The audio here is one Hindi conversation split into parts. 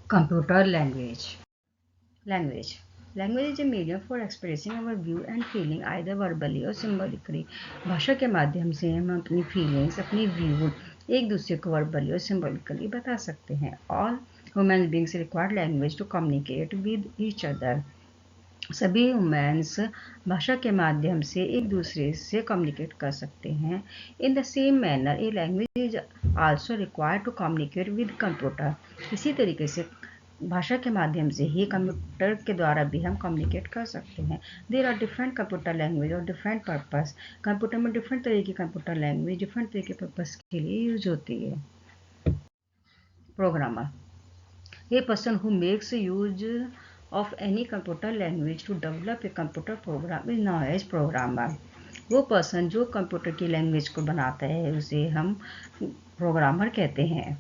Computer language. Language. Language is a medium for expressing our view and feeling either verbally or symbolically. भाषा के माध्यम से हम अपनी फीलिंग्स, अपनी व्यू एक दूसरे को वर्बली और सिम्बॉलिकली बता सकते हैं. All human beings require language to communicate with each other. सभी ह्यूमन्स भाषा के माध्यम से एक दूसरे से कम्युनिकेट कर सकते हैं. In the same manner a language is also required to communicate with computer. इसी तरीके से भाषा के माध्यम से ही कंप्यूटर के द्वारा भी हम कम्युनिकेट कर सकते हैं. There are different computer language और डिफरेंट पर्पस. कंप्यूटर में डिफरेंट तरह की कंप्यूटर लैंग्वेज डिफरेंट तरह के पर्पस के लिए यूज होती है. Programmer. A person who makes use of any computer language to develop a computer program is known as programmer. वो पर्सन जो कंप्यूटर की लैंग्वेज को बनाता है उसे हम प्रोग्रामर कहते हैं.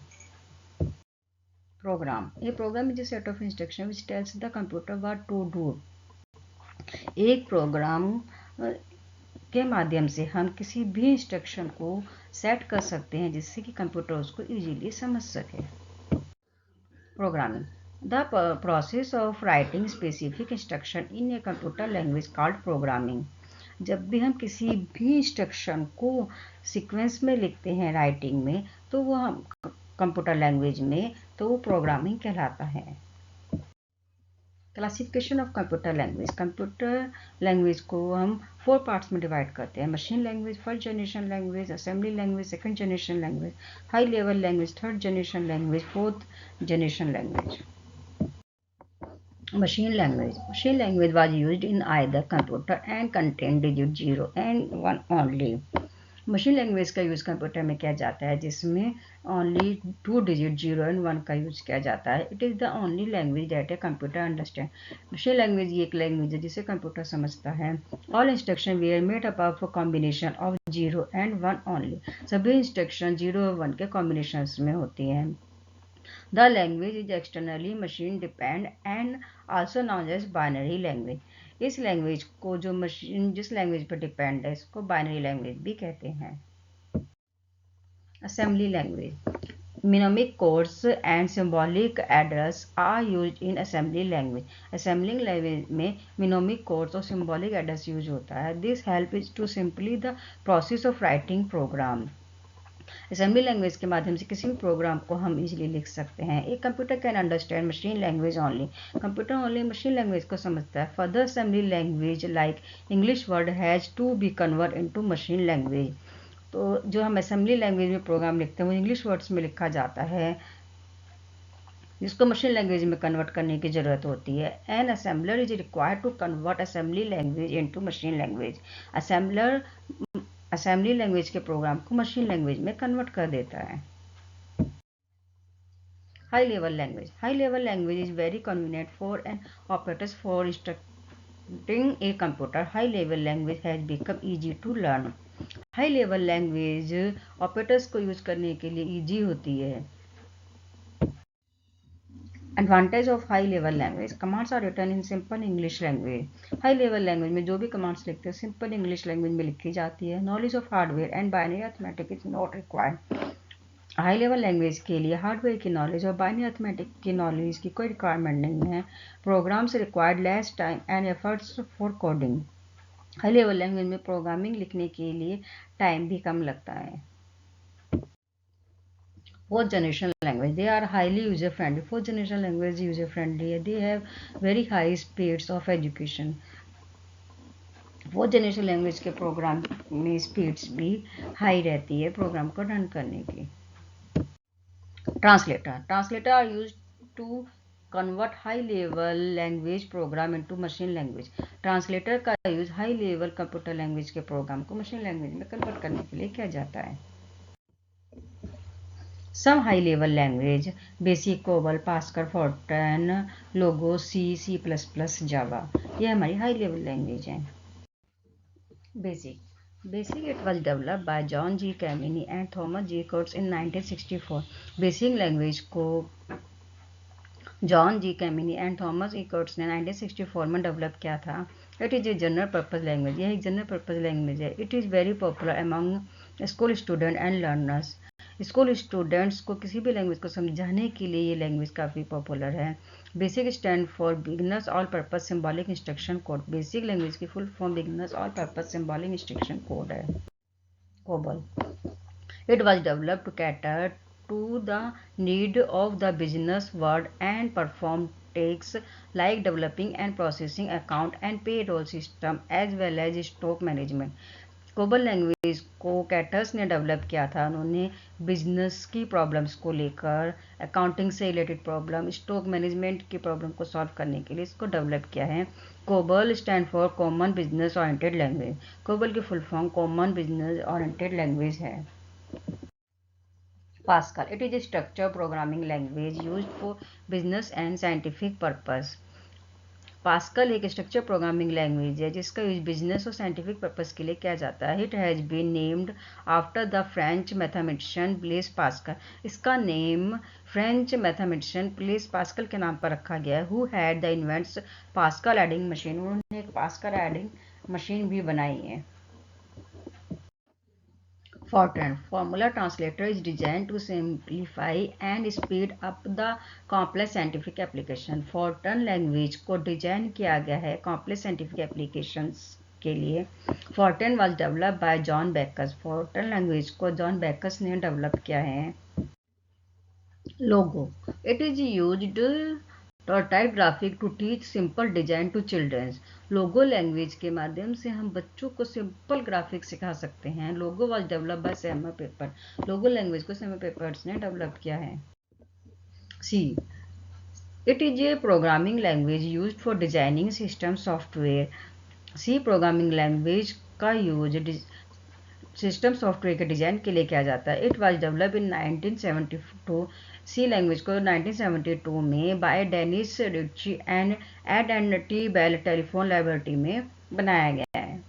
Program. A program is a set of instruction which tells the computer what to do. एक प्रोग्राम के माध्यम से हम किसी भी इंस्ट्रक्शन को सेट कर सकते हैं जिससे कि कंप्यूटर उसको इजीली समझ सके. Programming. The process of writing specific instruction in a computer language called programming. जब भी हम किसी भी इंस्ट्रक्शन को सीक्वेंस में लिखते हैं राइटिंग में तो वो हम कंप्यूटर लैंग्वेज में तो वो प्रोग्रामिंग कहलाता है. Classification of computer language. Computer language को हम 4 पार्ट्स में डिवाइड करते हैं. Machine language, first generation language, assembly language, second generation language, high level language, third generation language, fourth generation language. Machine language. Machine language was used in either computer and contained digit 0 and 1 only. Machine language का यूज़ कंप्यूटर में किया जाता है जिसमें ओनली 2 डिजिट 0 एंड 1 का यूज़ किया जाता है. It is the only language that a computer understand. Machine language ये एक लैंग्वेज है जिसे कंप्यूटर समझता है. All instruction we are made up of combination of 0 and 1 only. सभी इंस्ट्रक्शन 0 और 1 के कॉम्बिनेशन में होती हैं. The language is externally machine dependent and also known as binary language. इस लैंग्वेज को जो मशीन जिस लैंग्वेज पर डिपेंड है इसको बाइनरी लैंग्वेज भी कहते हैं. Assembly language. Mnemonic codes and symbolic address are used in assembly language. Assembling language में mnemonic codes और symbolic address यूज होता है. This helps to simply the process of writing program. Assembly language के माध्यम से किसी भी प्रोग्राम को हम इजीली लिख सकते हैं. एक computer can understand machine language only. Computer only machine language को समझता है. Further assembly language like English word has to be convert into machine language. तो जो हम असेंबली लैंग्वेज में प्रोग्राम लिखते हैं वो इंग्लिश वर्ड्स में लिखा जाता है जिसको मशीन लैंग्वेज में कन्वर्ट करने की ज़रूरत होती है. An assembler is required to convert assembly language into machine language. Assembler assembly language के प्रोग्राम को मशीन लैंग्वेज में कन्वर्ट कर देता है. High level language. High level language is very convenient for an operators for instructing a computer. High level language has become easy to learn. High level language operators को यूज करने के लिए ईजी होती है. Advantage of high level language. Commands are written in simple English language. High level language में जो भी कमांड्स लिखते हैं सिंपल इंग्लिश लैंग्वेज में लिखी जाती है. Knowledge of hardware and binary arithmetic is not required. High level language के लिए हार्डवेयर की नॉलेज और बाइनरी अर्थमेटिक की नॉलेज की कोई रिक्वायरमेंट नहीं है. Programs required less time and efforts for coding. High level language में प्रोग्रामिंग लिखने के लिए टाइम भी कम लगता है. Fourth generation language, they are highly user friendly. Fourth generation language user friendly. They have very high speeds of education. Fourth generation language के प्रोग्राम में स्पीड्स भी हाई रहती है प्रोग्राम को रन करने की. Translator. Translator are use to convert high level language program into machine language. Translator का use high level computer language के प्रोग्राम को मशीन लैंग्वेज में कन्वर्ट करने के लिए किया जाता है. Some high-level language, Basic, COBOL, Pascal, Fortran, Logo, C, C++, Java. ये हमारी हाई लेवल लैंग्वेज है. Basic it was developed by John G. Camini and Thomas G. Kurtz in 1964. Basic language को जॉन जी कैमिनी एंड थॉमस ई कर्ट्स ने 1964 में डेवलप किया था. It is a general purpose language. यह एक जनरल पर्पज लैंग्वेज है. It is very popular among school student and learners. School students को किसी भी लैंग्वेज को समझाने के लिए ये लैंग्वेज काफ़ी पॉपुलर है। BASIC stand for beginners all purpose symbolic instruction code. BASIC language की full form beginners all purpose symbolic instruction code है, COBOL. It was developed to cater to the need of the business world and perform tasks like developing and processing account and payroll system as well as stock management. COBOL language को कैटर्स ने डेवलप किया था। उन्होंने बिजनेस की प्रॉब्लम्स को लेकर, अकाउंटिंग से रिलेटेड प्रॉब्लम, स्टॉक मैनेजमेंट की प्रॉब्लम को सॉल्व करने के लिए इसको डेवलप किया है। COBOL stand for common business oriented language. COBOL की full form common business oriented language है। Pascal. It is a structured programming language used for business and scientific purpose. Pascal एक स्ट्रक्चर प्रोग्रामिंग लैंग्वेज है जिसका यूज बिजनेस और साइंटिफिक पर्पस के लिए किया जाता है। It has been named after the French mathematician Blaise Pascal. इसका name French mathematician Blaise Pascal के नाम पर रखा गया है। Who had the invents Pascal adding machine. उन्होंने एक पास्कल एडिंग मशीन भी बनाई है। Fortran formula translator is designed to simplify and speed up the complex scientific application. Fortran language को डिजाइन किया गया है complex scientific applications के लिए। Fortran was developed by John Backus. Fortran language को John Backus ने डेवलप किया है। Logo. It is used typographic to teach simple design to childrens. Logo language के माध्यम से हम बच्चों को सिंपल ग्राफिक सिखा सकते हैं। Logo was develop by Samuel Papert. Logo language को सैमुअल पेपर्स ने डेवलप किया है। C it is a programming language used for designing system software. C programming language का यूज सिस्टम सॉफ्टवेयर के डिजाइन के लिए किया जाता है। It was develop in 1972। C language को 1972 में by Dennis Ritchie and T Bell telephone laboratory में बनाया गया है।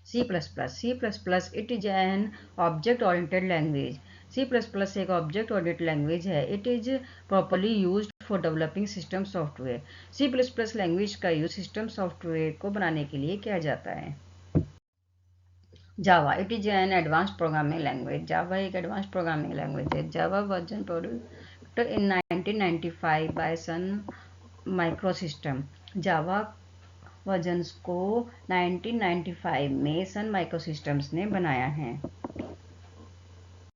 C plus plus it is an object oriented language. C plus plus एक ऑब्जेक्ट ओरिएंटेड लैंग्वेज है। It is properly used for developing system software. C plus plus language का यूज सिस्टम सॉफ्टवेयर को बनाने के लिए किया जाता है। Java. It is an advanced programming language. Java एक advanced programming language है। Java version produced in 1995 by Sun Microsystem. Java versions को 1995 में सन माइक्रोसिस्टम्स ने बनाया है।